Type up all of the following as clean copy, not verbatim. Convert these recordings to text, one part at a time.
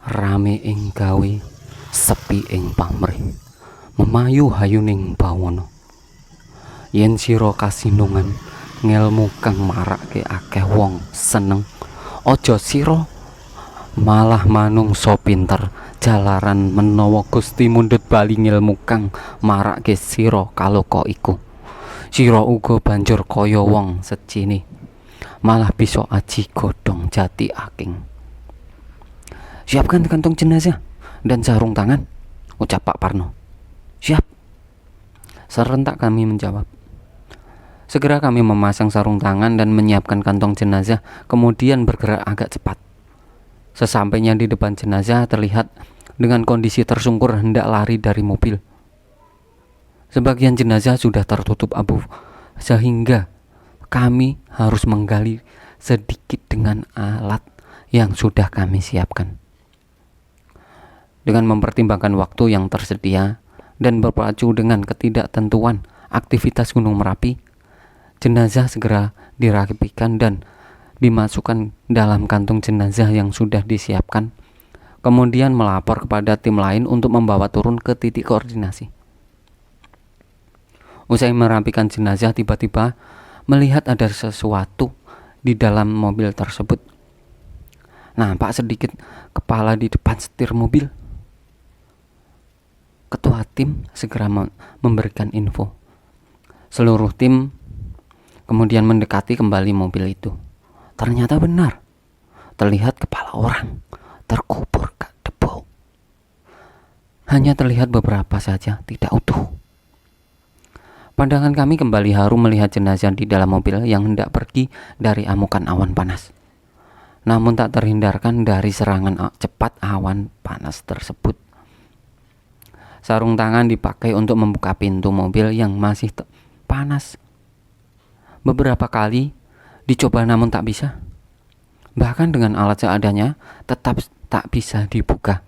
Rame ing gawe, sepi ing pamrih, memayu hayuning bawana. Yen sira kasinungan ngelmu kang marake akeh wong seneng, aja sira malah manungsa pinter jalaran menawa Gusti mundhut bali ngelmu kang marake sira kaloka iku. Sira uga banjur kaya wong secine, malah bisa aji godhong jati aking. Siapkan kantong jenazah dan sarung tangan, ucap Pak Parno. Siap, serentak kami menjawab. Segera kami memasang sarung tangan dan menyiapkan kantong jenazah, kemudian bergerak agak cepat. Sesampainya di depan jenazah terlihat dengan kondisi tersungkur hendak lari dari mobil. Sebagian jenazah sudah tertutup abu, sehingga kami harus menggali sedikit dengan alat yang sudah kami siapkan. Dengan mempertimbangkan waktu yang tersedia dan berpacu dengan ketidaktentuan aktivitas Gunung Merapi, jenazah segera dirapikan dan dimasukkan dalam kantung jenazah yang sudah disiapkan, kemudian melapor kepada tim lain untuk membawa turun ke titik koordinasi. Usai merapikan jenazah, tiba-tiba melihat ada sesuatu di dalam mobil tersebut. Nampak sedikit kepala di depan setir mobil. Ketua tim segera memberikan info. Seluruh tim kemudian mendekati kembali mobil itu. Ternyata benar, terlihat kepala orang terkubur ke debu. Hanya terlihat beberapa saja, tidak utuh. Pandangan kami kembali haru melihat jenazah di dalam mobil yang hendak pergi dari amukan awan panas. Namun tak terhindarkan dari serangan cepat awan panas tersebut. Sarung tangan dipakai untuk membuka pintu mobil yang masih panas. Beberapa kali dicoba namun tak bisa. Bahkan dengan alat seadanya tetap tak bisa dibuka.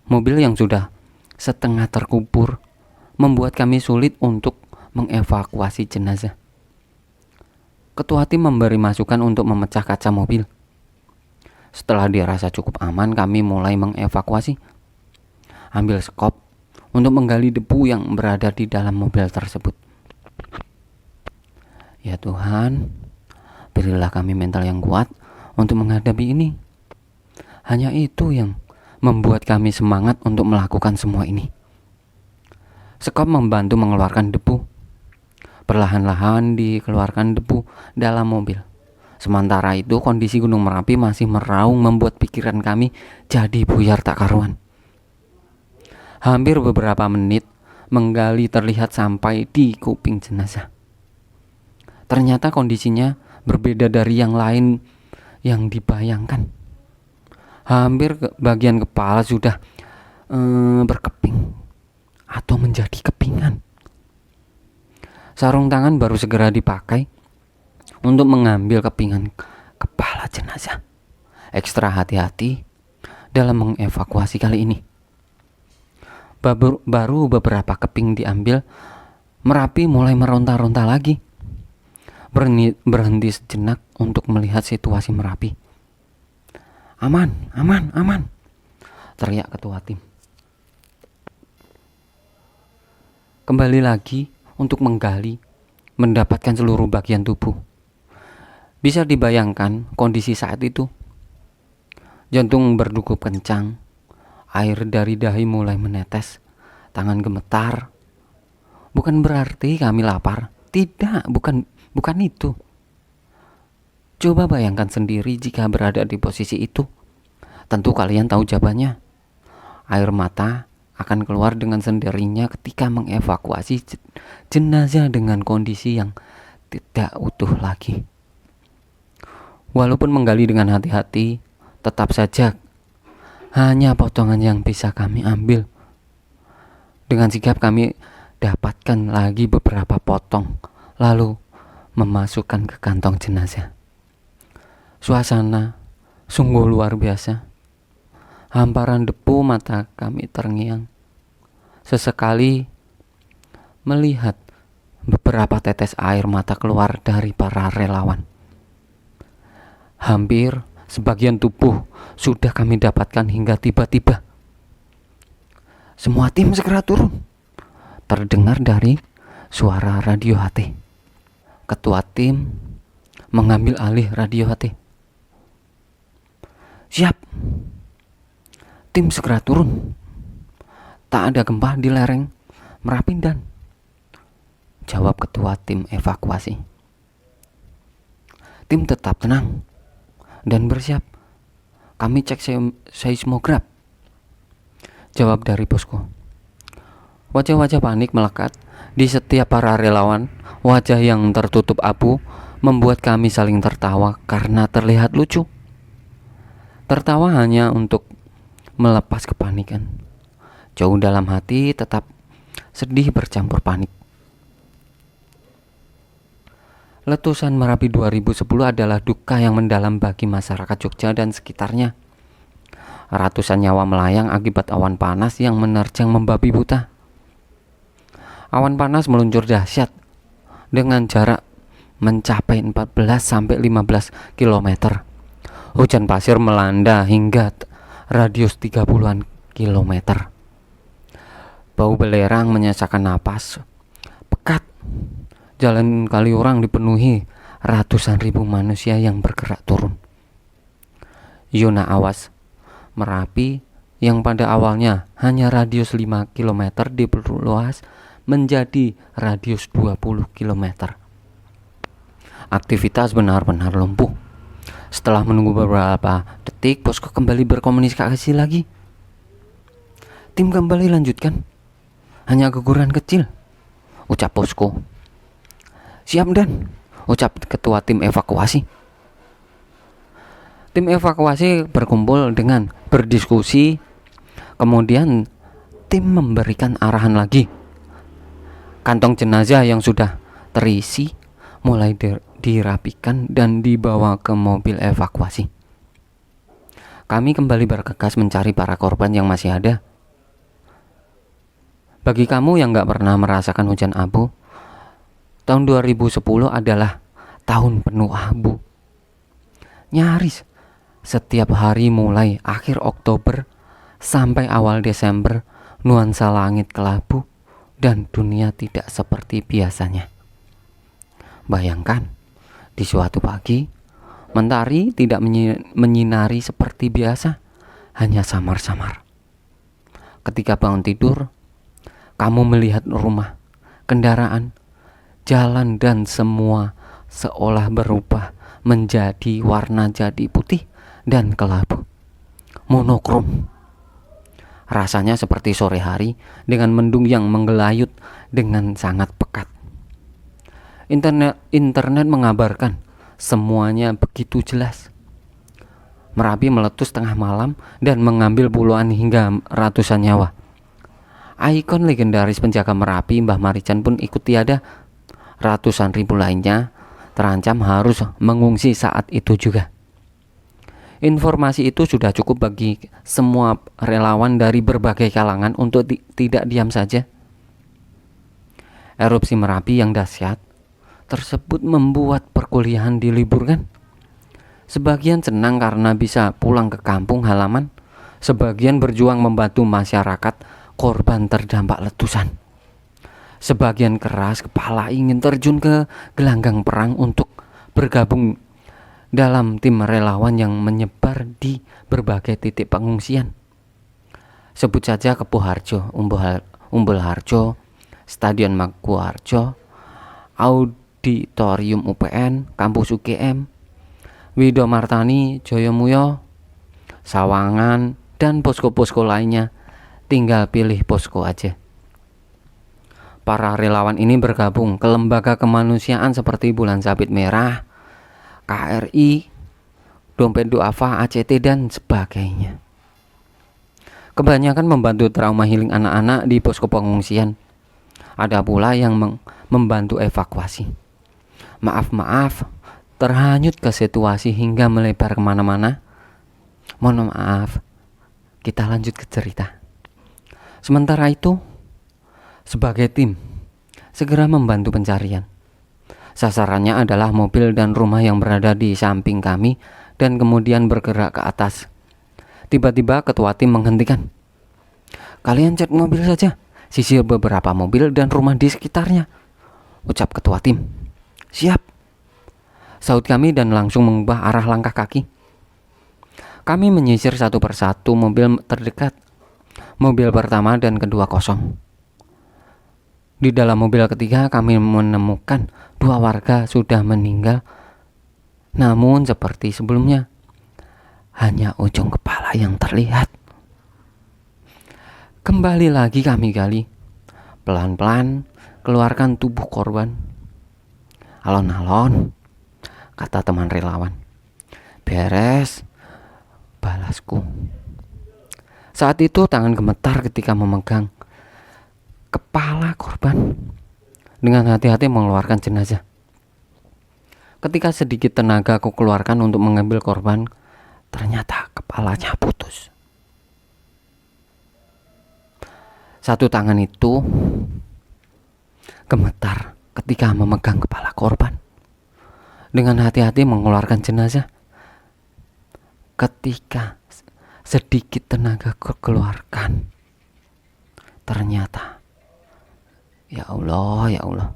Mobil yang sudah setengah terkubur membuat kami sulit untuk mengevakuasi jenazah. Ketua tim memberi masukan untuk memecah kaca mobil. Setelah dirasa cukup aman, kami mulai mengevakuasi. Ambil skop untuk menggali debu yang berada di dalam mobil tersebut. Ya Tuhan, berilah kami mental yang kuat untuk menghadapi ini. Hanya itu yang membuat kami semangat untuk melakukan semua ini. Skop membantu mengeluarkan debu. Perlahan-lahan dikeluarkan debu dalam mobil. Sementara itu kondisi Gunung Merapi masih meraung membuat pikiran kami jadi buyar tak karuan. Hampir beberapa menit menggali terlihat sampai di kuping jenazah. Ternyata kondisinya berbeda dari yang lain yang dibayangkan. Hampir bagian kepala sudah berkeping atau menjadi kepingan. Sarung tangan baru segera dipakai untuk mengambil kepingan kepala jenazah. Ekstra hati-hati dalam mengevakuasi kali ini. Baru beberapa keping diambil, Merapi mulai meronta-ronta lagi. Berhenti sejenak untuk melihat situasi Merapi. Aman, aman, aman, teriak ketua tim. Kembali lagi untuk menggali, mendapatkan seluruh bagian tubuh. Bisa dibayangkan kondisi saat itu. Jantung berdegup kencang. Air dari dahi mulai menetes, tangan gemetar. Bukan berarti kami lapar. Tidak, bukan itu. Coba bayangkan sendiri jika berada di posisi itu. Tentu kalian tahu jawabannya. Air mata akan keluar dengan sendirinya ketika mengevakuasi jenazah dengan kondisi yang tidak utuh lagi. Walaupun menggali dengan hati-hati, tetap saja hanya potongan yang bisa kami ambil. Dengan sigap kami dapatkan lagi beberapa potong, lalu memasukkan ke kantong jenazah. Suasana sungguh luar biasa. Hamparan debu mata kami terngiang. Sesekali melihat beberapa tetes air mata keluar dari para relawan. Hampir Sebagian tubuh sudah kami dapatkan hingga tiba-tiba semua tim segera turun. Terdengar dari suara radio HT. Ketua tim mengambil alih radio HT. Siap. Tim segera turun. Tak ada gempa di lereng Merapi dan, jawab ketua tim evakuasi. Tim tetap tenang dan bersiap. Kami cek seismograf, jawab dari posko. Wajah-wajah panik melekat di setiap para relawan. Wajah yang tertutup abu membuat kami saling tertawa karena terlihat lucu. Tertawa hanya untuk melepas kepanikan. Jauh dalam hati tetap sedih bercampur panik. Letusan Merapi 2010 adalah duka yang mendalam bagi masyarakat Jogja dan sekitarnya. Ratusan nyawa melayang akibat awan panas yang menerjang membabi buta. Awan panas meluncur dahsyat dengan jarak mencapai 14-15 km. Hujan pasir melanda hingga radius 30-an kilometer. Bau belerang menyesakan napas. Pekat. Jalan Kaliurang dipenuhi ratusan ribu manusia yang bergerak turun. Zona awas Merapi yang pada awalnya hanya radius 5 km diperluas menjadi radius 20 km. Aktivitas benar-benar lumpuh. Setelah menunggu beberapa detik, posko kembali berkomunikasi lagi. Tim kembali lanjutkan. Hanya guguran kecil, ucap posko. Siap dan, ucap ketua tim evakuasi. Tim evakuasi berkumpul dengan berdiskusi. Kemudian tim memberikan arahan lagi. Kantong jenazah yang sudah terisi mulai dirapikan dan dibawa ke mobil evakuasi. Kami kembali bergegas mencari para korban yang masih ada. Bagi kamu yang gak pernah merasakan hujan abu, tahun 2010 adalah tahun penuh abu. Nyaris setiap hari mulai akhir Oktober sampai awal Desember, nuansa langit kelabu dan dunia tidak seperti biasanya. Bayangkan, di suatu pagi, mentari tidak menyinari seperti biasa, hanya samar-samar. Ketika bangun tidur, kamu melihat rumah, kendaraan, jalan dan semua seolah berubah menjadi warna jadi putih dan kelabu, monokrom. Rasanya seperti sore hari dengan mendung yang menggelayut dengan sangat pekat. Internet mengabarkan semuanya begitu jelas. Merapi meletus tengah malam dan mengambil puluhan hingga ratusan nyawa. Ikon legendaris penjaga Merapi, Mbah Marijan pun ikut tiada. Ratusan ribu lainnya terancam harus mengungsi saat itu juga. Informasi itu sudah cukup bagi semua relawan dari berbagai kalangan untuk tidak diam saja. Erupsi Merapi yang dahsyat tersebut membuat perkuliahan diliburkan. Sebagian senang karena bisa pulang ke kampung halaman, sebagian berjuang membantu masyarakat korban terdampak letusan. Sebagian keras kepala ingin terjun ke gelanggang perang untuk bergabung dalam tim relawan yang menyebar di berbagai titik pengungsian. Sebut saja Kepuharjo, Umbul Harjo, Stadion Maguwarjo, Auditorium UPN, Kampus UGM, Widomartani, Joyomuyo, Sawangan, dan posko-posko lainnya. Tinggal pilih posko aja. Para relawan ini bergabung ke lembaga kemanusiaan seperti Bulan Sabit Merah, KRI, Dompet Duafa, ACT, dan sebagainya. Kebanyakan membantu trauma healing anak-anak di posko pengungsian. Ada pula yang membantu evakuasi. Maaf, terhanyut ke situasi hingga melebar kemana-mana. Mohon maaf, kita lanjut ke cerita. Sementara itu, sebagai tim, segera membantu pencarian. Sasarannya adalah mobil dan rumah yang berada di samping kami dan kemudian bergerak ke atas. Tiba-tiba ketua tim menghentikan. "Kalian cek mobil saja, sisir beberapa mobil dan rumah di sekitarnya," ucap ketua tim. "Siap," sahut kami dan langsung mengubah arah langkah kaki. Kami menyisir satu persatu mobil terdekat. Mobil pertama dan kedua kosong. Di dalam mobil ketiga kami menemukan 2 warga sudah meninggal. Namun seperti sebelumnya, hanya ujung kepala yang terlihat. Kembali lagi kami gali. Pelan-pelan keluarkan tubuh korban. "Alon-alon," kata teman relawan. "Beres," balasku. Saat itu tangan gemetar ketika memegang kepala korban. Dengan hati-hati mengeluarkan jenazah. Ketika sedikit tenaga aku keluarkan untuk mengambil korban, ternyata kepalanya putus. Satu tangan itu gemetar ketika memegang kepala korban. Dengan hati-hati mengeluarkan jenazah. Ketika sedikit tenaga keluarkan, ternyata ya Allah,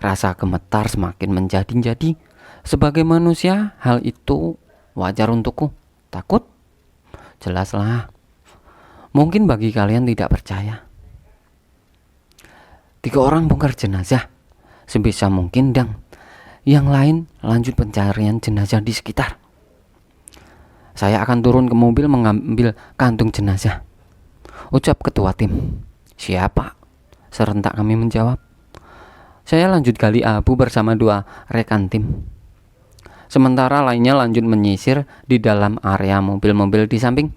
rasa gemetar semakin menjadi-jadi. Sebagai manusia, hal itu wajar untukku. Takut? Jelaslah. Mungkin bagi kalian tidak percaya. 3 orang bongkar jenazah sebisa mungkin, dan yang lain lanjut pencarian jenazah di sekitar. "Saya akan turun ke mobil mengambil kantung jenazah," ucap ketua tim. "Siapa?" serentak kami menjawab. Saya lanjut gali abu bersama 2 rekan tim. Sementara lainnya lanjut menyisir di dalam area mobil-mobil di samping.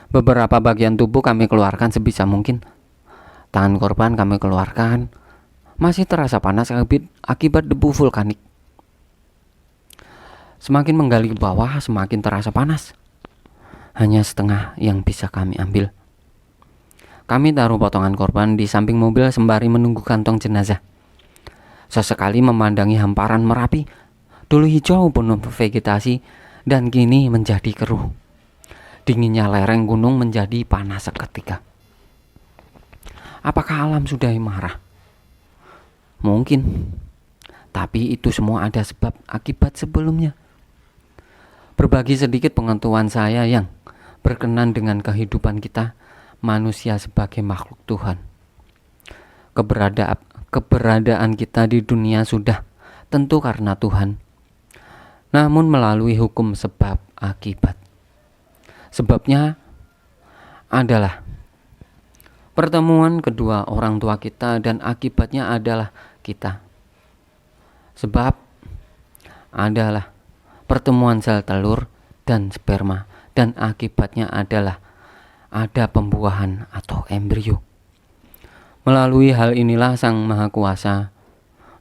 Beberapa bagian tubuh kami keluarkan sebisa mungkin. Tangan korban kami keluarkan. Masih terasa panas akibat debu vulkanik. Semakin menggali ke bawah, semakin terasa panas. Hanya setengah yang bisa kami ambil. Kami taruh potongan korban di samping mobil sembari menunggu kantong jenazah. Sesekali memandangi hamparan Merapi, dulu hijau penuh vegetasi dan kini menjadi keruh. Dinginnya lereng gunung menjadi panas seketika. Apakah alam sudah marah? Mungkin. Tapi itu semua ada sebab akibat sebelumnya. Berbagi sedikit pengetahuan saya yang berkenan dengan kehidupan kita manusia sebagai makhluk Tuhan. Keberadaan kita di dunia sudah tentu karena Tuhan, namun melalui hukum sebab akibat. Sebabnya adalah pertemuan kedua orang tua kita, dan akibatnya adalah kita. Sebab adalah pertemuan sel telur dan sperma, dan akibatnya adalah ada pembuahan atau embrio. Melalui hal inilah Sang Maha Kuasa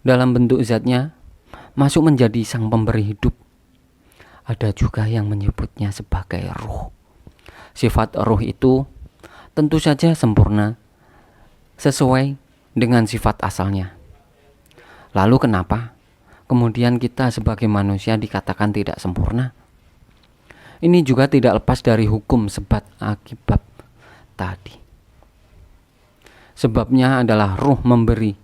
dalam bentuk zatnya masuk menjadi sang pemberi hidup. Ada juga yang menyebutnya sebagai ruh. Sifat ruh itu tentu saja sempurna sesuai dengan sifat asalnya. Lalu kenapa kemudian kita sebagai manusia dikatakan tidak sempurna? Ini juga tidak lepas dari hukum sebab akibat tadi. Sebabnya adalah ruh memberi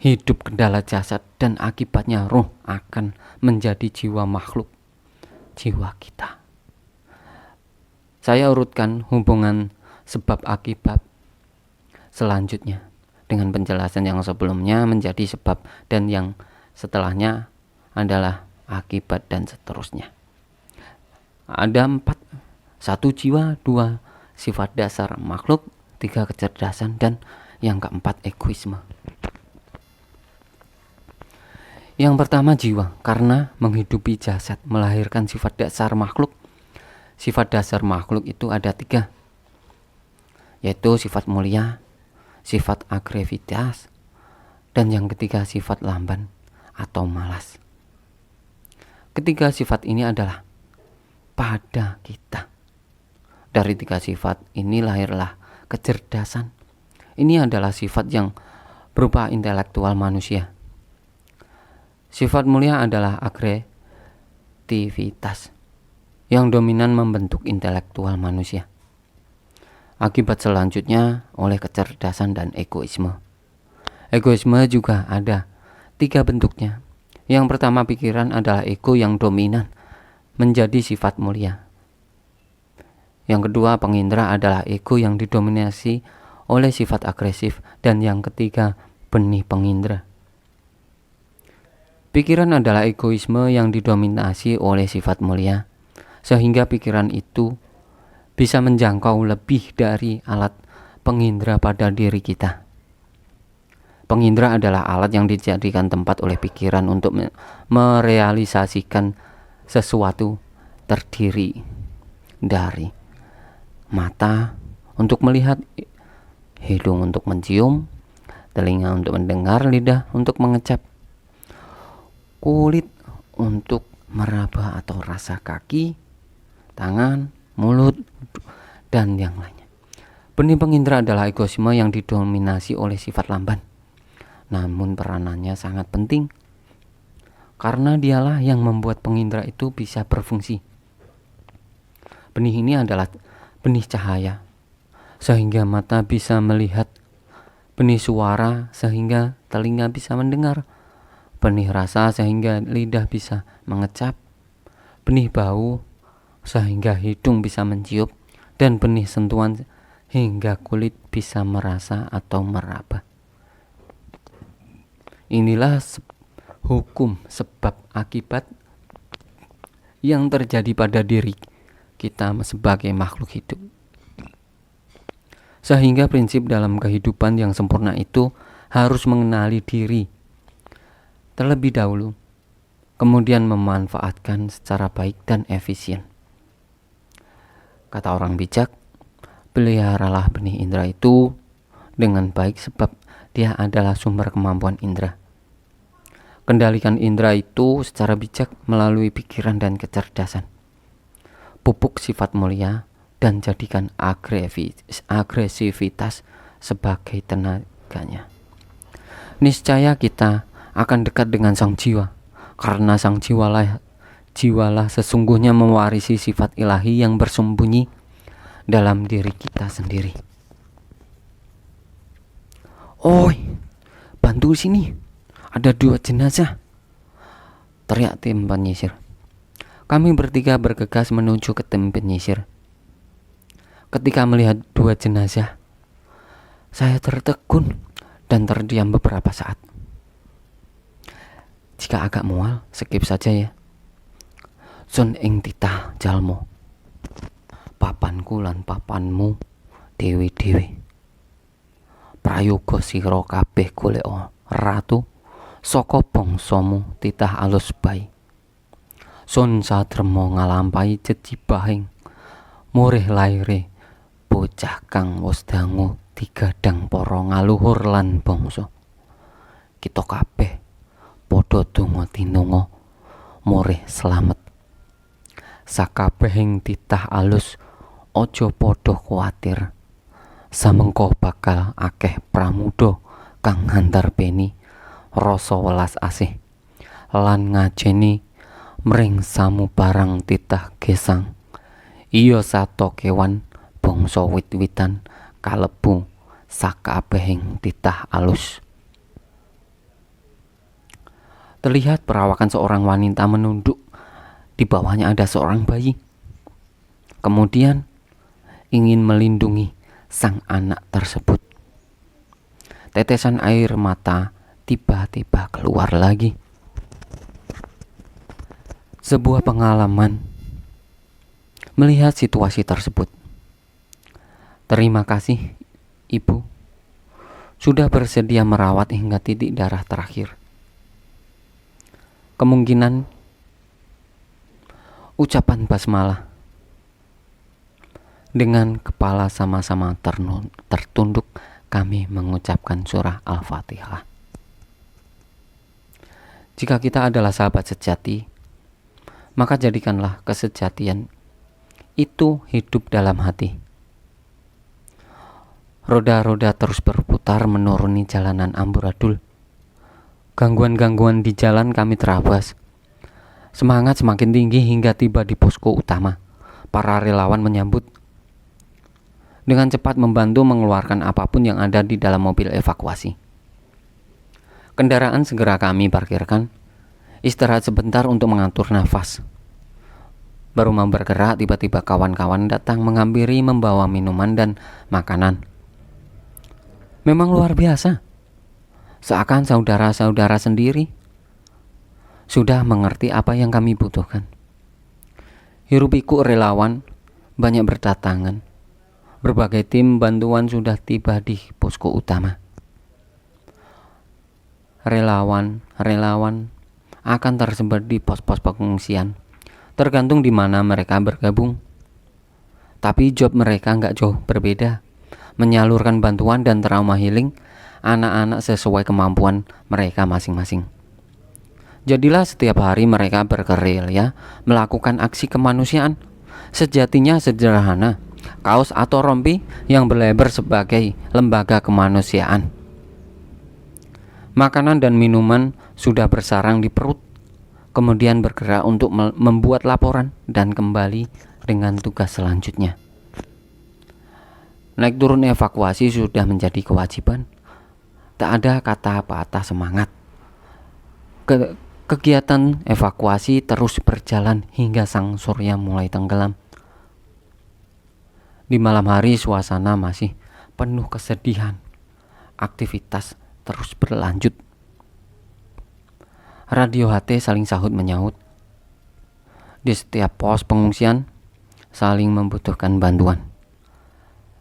hidup ke dalam jasad, dan akibatnya ruh akan menjadi jiwa makhluk, jiwa kita. Saya urutkan hubungan sebab akibat selanjutnya dengan penjelasan yang sebelumnya menjadi sebab, dan yang setelahnya adalah akibat, dan seterusnya. Ada 4: 1 jiwa, 2 sifat dasar makhluk, 3 kecerdasan, dan yang keempat egoisme. Yang pertama jiwa, karena menghidupi jasad melahirkan sifat dasar makhluk. Sifat dasar makhluk itu ada 3, yaitu sifat mulia, sifat agresivitas, dan yang ketiga sifat lamban atau malas. Ketiga sifat ini adalah pada kita. Dari 3 sifat ini lahirlah kecerdasan. Ini adalah sifat yang berupa intelektual manusia. Sifat mulia adalah aktivitas yang dominan membentuk intelektual manusia. Akibat selanjutnya oleh kecerdasan dan egoisme. Egoisme juga ada 3 bentuknya. Yang pertama, pikiran adalah ego yang dominan menjadi sifat mulia. Yang kedua, pengindra adalah ego yang didominasi oleh sifat agresif. Dan yang ketiga, benih pengindra. Pikiran adalah egoisme yang didominasi oleh sifat mulia, sehingga pikiran itu bisa menjangkau lebih dari alat pengindra pada diri kita. Pengindra adalah alat yang dijadikan tempat oleh pikiran untuk merealisasikan sesuatu, terdiri dari mata untuk melihat, hidung untuk mencium, telinga untuk mendengar, lidah untuk mengecap, kulit untuk meraba atau rasa kaki, tangan, mulut, dan yang lainnya. Benih pengindra adalah egoisme yang didominasi oleh sifat lamban. Namun peranannya sangat penting, karena dialah yang membuat pengindra itu bisa berfungsi. Benih ini adalah benih cahaya, sehingga mata bisa melihat, benih suara sehingga telinga bisa mendengar, benih rasa sehingga lidah bisa mengecap, benih bau sehingga hidung bisa mencium, dan benih sentuhan hingga kulit bisa merasa atau meraba. Inilah hukum sebab akibat yang terjadi pada diri kita sebagai makhluk hidup. Sehingga prinsip dalam kehidupan yang sempurna itu harus mengenali diri terlebih dahulu, kemudian memanfaatkan secara baik dan efisien. Kata orang bijak, peliharalah benih indera itu dengan baik sebab dia adalah sumber kemampuan indera. Kendalikan indera itu secara bijak melalui pikiran dan kecerdasan. Pupuk sifat mulia dan jadikan agresivitas sebagai tenaganya. Niscaya kita akan dekat dengan sang jiwa, karena sang jiwalah sesungguhnya mewarisi sifat ilahi yang bersembunyi dalam diri kita sendiri. Oi, bantu sini, ada 2 jenazah, teriak tim penyisir. Kami bertiga bergegas menuju ke tim penyisir. Ketika melihat 2 jenazah, saya tertegun dan terdiam beberapa saat. Jika agak mual, skip saja ya. Sun ing titah jalmo, papanku lan papanmu dewi-dewi. Prayoga sira kabeh golek ratu saka bangsamu titah alus bae. Sun sadrema ngalampahi jejibahing murih laire bocah kang wis dangu digadang para ngaluhur lan bangsa. Kita kabeh padha donga tinonga murih slamet. Sakabehing titah alus aja padha kuwatir. Samengko bakal akeh pramuda kang ngantarbeni rasa welas asih lan ngajeni mring samubarang titah gesang. Iya sato kewan bangsa wit-witan kalebu sakabehing titah alus. Terlihat perawakan seorang wanita menunduk, di bawahnya ada seorang bayi. Kemudian ingin melindungi sang anak tersebut. Tetesan air mata tiba-tiba keluar lagi. Sebuah pengalaman melihat situasi tersebut. Terima kasih, Ibu, sudah bersedia merawat hingga titik darah terakhir. Kemungkinan ucapan basmalah. Dengan kepala sama-sama tertunduk, kami mengucapkan surah Al-Fatihah. Jika kita adalah sahabat sejati, maka jadikanlah kesejatian itu hidup dalam hati. Roda-roda terus berputar menuruni jalanan amburadul. Gangguan-gangguan di jalan kami terabas. Semangat semakin tinggi hingga tiba di posko utama. Para relawan menyambut dengan cepat, membantu mengeluarkan apapun yang ada di dalam mobil evakuasi. Kendaraan segera kami parkirkan, istirahat sebentar untuk mengatur nafas. Baru mau bergerak, tiba-tiba kawan-kawan datang menghampiri membawa minuman dan makanan. Memang luar biasa, seakan saudara-saudara sendiri sudah mengerti apa yang kami butuhkan. Hiruk pikuk relawan banyak berdatangan. Berbagai tim bantuan sudah tiba di posko utama. Relawan akan tersebar di pos-pos pengungsian, tergantung di mana mereka bergabung. Tapi job mereka nggak jauh berbeda, menyalurkan bantuan dan trauma healing anak-anak sesuai kemampuan mereka masing-masing. Jadilah setiap hari mereka bergerilya melakukan aksi kemanusiaan. Sejatinya sederhana, kaos atau rompi yang berlebar sebagai lembaga kemanusiaan. Makanan dan minuman sudah bersarang di perut, kemudian bergerak untuk membuat laporan dan kembali dengan tugas selanjutnya. Naik turun evakuasi sudah menjadi kewajiban. Tak ada kata patah semangat. Kegiatan evakuasi terus berjalan hingga sang surya mulai tenggelam. Di malam hari suasana masih penuh kesedihan. Aktivitas terus berlanjut. Radio HT saling sahut menyaut. Di setiap pos pengungsian saling membutuhkan bantuan.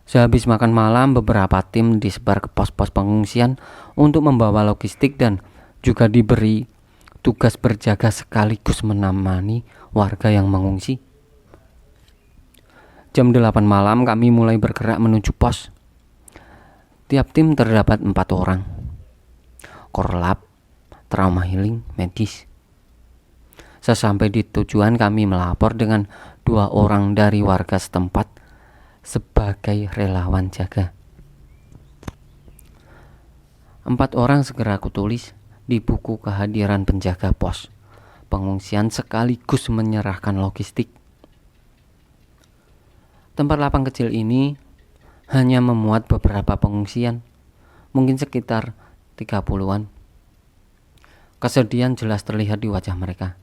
Sehabis makan malam, beberapa tim disebar ke pos-pos pengungsian untuk membawa logistik dan juga diberi tugas berjaga sekaligus menemani warga yang mengungsi. Jam 8 malam kami mulai bergerak menuju pos. Tiap tim terdapat 4 orang. Korlap, trauma healing, medis. Sesampai di tujuan kami melapor dengan 2 orang dari warga setempat sebagai relawan jaga. 4 orang segera kutulis di buku kehadiran penjaga pos pengungsian sekaligus menyerahkan logistik. Tempat lapang kecil ini hanya memuat beberapa pengungsian, mungkin sekitar 30-an. Kesedihan jelas terlihat di wajah mereka.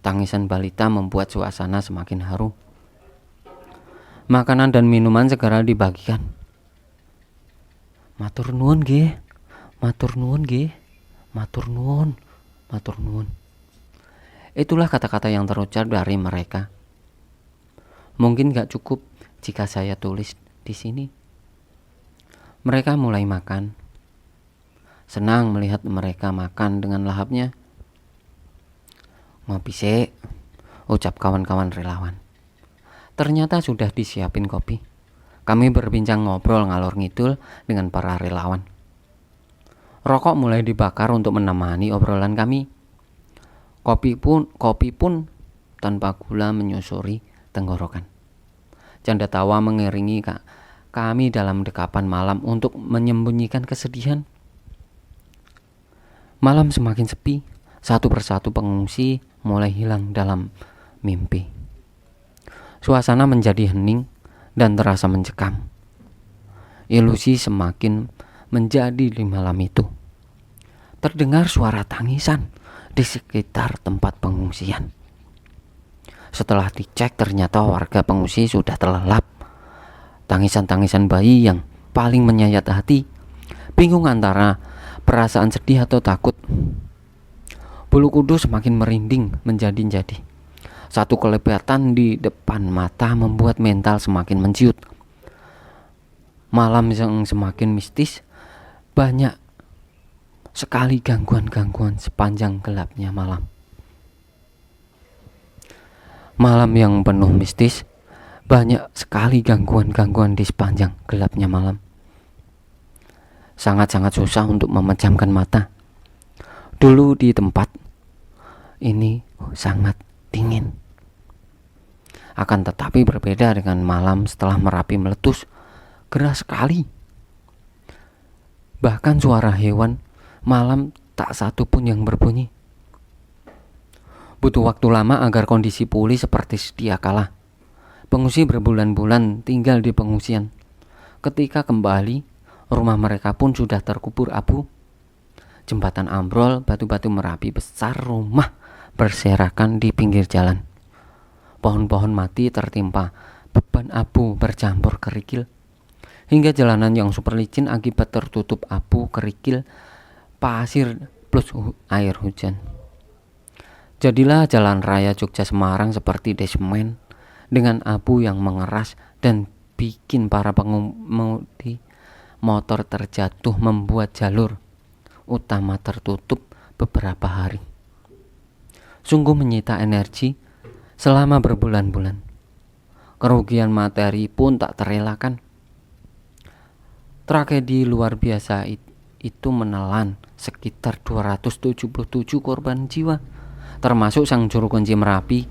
Tangisan balita membuat suasana semakin haru. Makanan dan minuman segera dibagikan. Matur nuwun nggih, matur nuwun nggih, matur nuwun, matur nuwun. Itulah kata-kata yang terucap dari mereka. Mungkin gak cukup jika saya tulis di sini. Mereka mulai makan. Senang melihat mereka makan dengan lahapnya. Ngopi sik, ucap kawan-kawan relawan. Ternyata sudah disiapin kopi. Kami berbincang ngobrol ngalor ngidul dengan para relawan. Rokok mulai dibakar untuk menemani obrolan kami. Kopi pun tanpa gula menyusuri tenggorokan. Canda tawa mengiringi kami dalam dekapan malam untuk menyembunyikan kesedihan. Malam semakin sepi. Satu persatu pengungsi mulai hilang dalam mimpi. Suasana menjadi hening dan terasa mencekam. Ilusi semakin menjadi di malam itu. Terdengar suara tangisan di sekitar tempat pengungsian. Setelah dicek, ternyata warga pengungsi sudah terlelap. Tangisan-tangisan bayi yang paling menyayat hati. Bingung antara perasaan sedih atau takut. Bulu kudus semakin merinding menjadi-jadi. Satu kelebatan di depan mata membuat mental semakin menciut. Malam yang semakin mistis. Banyak sekali gangguan-gangguan sepanjang gelapnya malam. Malam yang penuh mistis. Banyak sekali gangguan-gangguan di sepanjang gelapnya malam. Sangat-sangat susah untuk memejamkan mata. Dulu di tempat ini sangat dingin. Akan tetapi berbeda dengan malam setelah Merapi meletus. Gerah sekali. Bahkan suara hewan malam tak satu pun yang berbunyi. Butuh waktu lama agar kondisi pulih seperti sedia kala. Pengungsi berbulan-bulan tinggal di pengungsian. Ketika kembali, rumah mereka pun sudah terkubur abu. Jembatan ambrol, batu-batu Merapi besar, rumah berserakan di pinggir jalan. Pohon-pohon mati tertimpa, beban abu bercampur kerikil. Hingga jalanan yang super licin akibat tertutup abu, kerikil, pasir plus air hujan. Jadilah jalan raya Jogja Semarang seperti desemen dengan abu yang mengeras dan bikin para pengemudi motor terjatuh, membuat jalur utama tertutup beberapa hari. Sungguh menyita energi selama berbulan-bulan. Kerugian materi pun tak terelakkan. Tragedi luar biasa itu menelan sekitar 277 korban jiwa, termasuk sang juru kunci Merapi,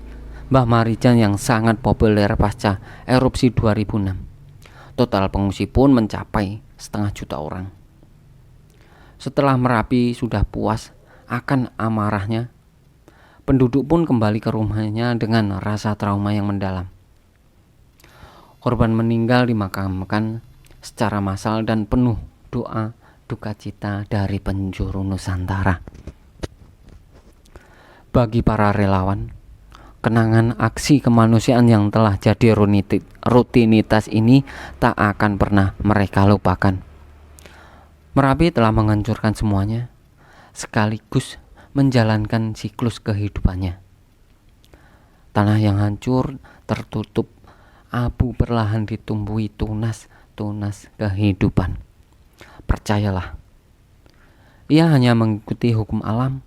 Mbah Marijan yang sangat populer pasca erupsi 2006. Total pengungsi pun mencapai 500.000 orang. Setelah Merapi sudah puas akan amarahnya, penduduk pun kembali ke rumahnya dengan rasa trauma yang mendalam. Korban meninggal dimakamkan secara massal dan penuh doa duka cita dari penjuru Nusantara. Bagi para relawan, kenangan aksi kemanusiaan yang telah jadi rutinitas ini tak akan pernah mereka lupakan. Merapi telah menghancurkan semuanya, sekaligus menjalankan siklus kehidupannya. Tanah yang hancur, tertutup, abu perlahan ditumbuhi tunas kehidupan. Percayalah, ia hanya mengikuti hukum alam.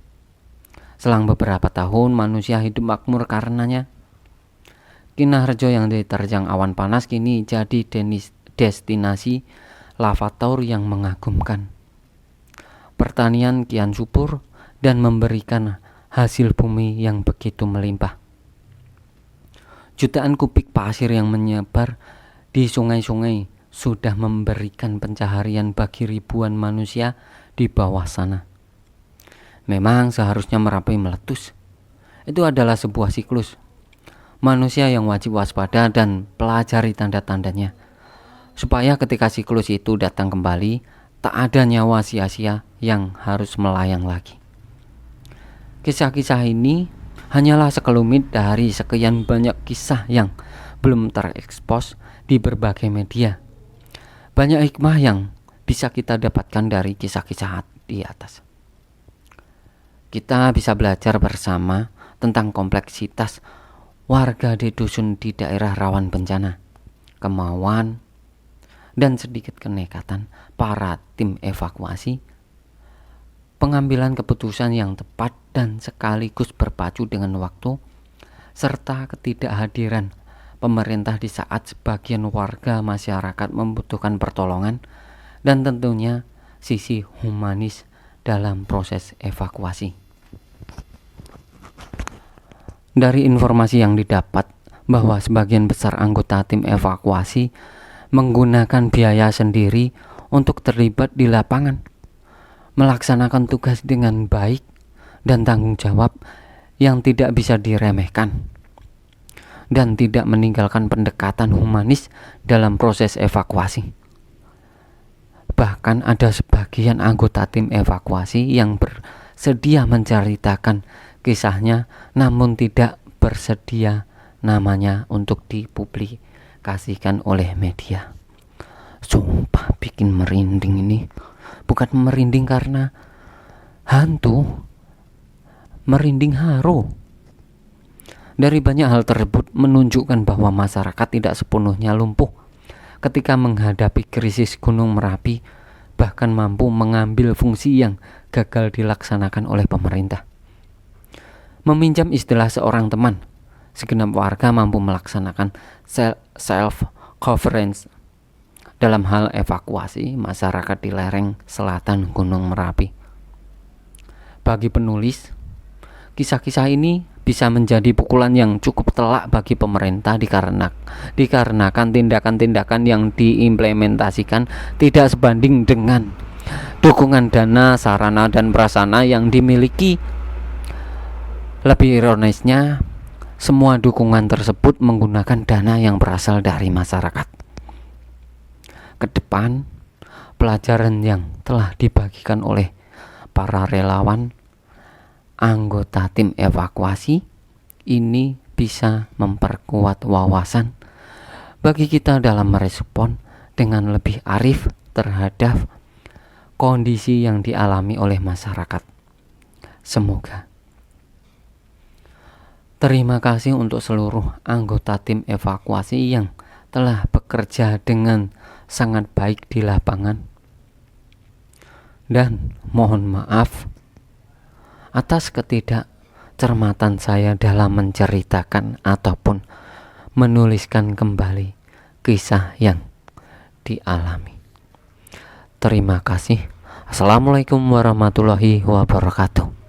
Selang beberapa tahun manusia hidup makmur karenanya. Kinarjo yang diterjang awan panas kini jadi destinasi lavator yang mengagumkan. Pertanian kian subur dan memberikan hasil bumi yang begitu melimpah. Jutaan kubik pasir yang menyebar di sungai-sungai sudah memberikan pencaharian bagi ribuan manusia di bawah sana. Memang seharusnya Merapi meletus. Itu adalah sebuah siklus. Manusia yang wajib waspada dan pelajari tanda-tandanya, supaya ketika siklus itu datang kembali, tak ada nyawa sia-sia yang harus melayang lagi. Kisah-kisah ini hanyalah sekelumit dari sekian banyak kisah yang belum terekspos di berbagai media. Banyak hikmah yang bisa kita dapatkan dari kisah-kisah di atas. Kita bisa belajar bersama tentang kompleksitas warga di dusun di daerah rawan bencana, kemauan dan sedikit kenekatan para tim evakuasi, pengambilan keputusan yang tepat dan sekaligus berpacu dengan waktu, serta ketidakhadiran pemerintah di saat sebagian warga masyarakat membutuhkan pertolongan, dan tentunya sisi humanis dalam proses evakuasi. Dari informasi yang didapat bahwa sebagian besar anggota tim evakuasi menggunakan biaya sendiri untuk terlibat di lapangan, melaksanakan tugas dengan baik dan tanggung jawab yang tidak bisa diremehkan, dan tidak meninggalkan pendekatan humanis dalam proses evakuasi. Bahkan ada sebagian anggota tim evakuasi yang bersedia menceritakan kisahnya, namun tidak bersedia namanya untuk dipublikasikan oleh media. Sumpah bikin merinding ini. Bukan merinding karena hantu, merinding haru. Dari banyak hal tersebut menunjukkan bahwa masyarakat tidak sepenuhnya lumpuh ketika menghadapi krisis Gunung Merapi, bahkan mampu mengambil fungsi yang gagal dilaksanakan oleh pemerintah. Meminjam istilah seorang teman, segenap warga mampu melaksanakan self-governance dalam hal evakuasi masyarakat di lereng selatan Gunung Merapi. Bagi penulis, kisah-kisah ini bisa menjadi pukulan yang cukup telak bagi pemerintah dikarenakan tindakan-tindakan yang diimplementasikan tidak sebanding dengan dukungan dana, sarana, dan prasarana yang dimiliki. Lebih ironisnya, semua dukungan tersebut menggunakan dana yang berasal dari masyarakat. Ke depan, pelajaran yang telah dibagikan oleh para relawan anggota tim evakuasi ini bisa memperkuat wawasan bagi kita dalam merespon dengan lebih arif terhadap kondisi yang dialami oleh masyarakat. Semoga. Terima kasih untuk seluruh anggota tim evakuasi yang telah bekerja dengan sangat baik di lapangan. Dan mohon maaf atas ketidakcermatan saya dalam menceritakan ataupun menuliskan kembali kisah yang dialami. Terima kasih. Assalamualaikum warahmatullahi wabarakatuh.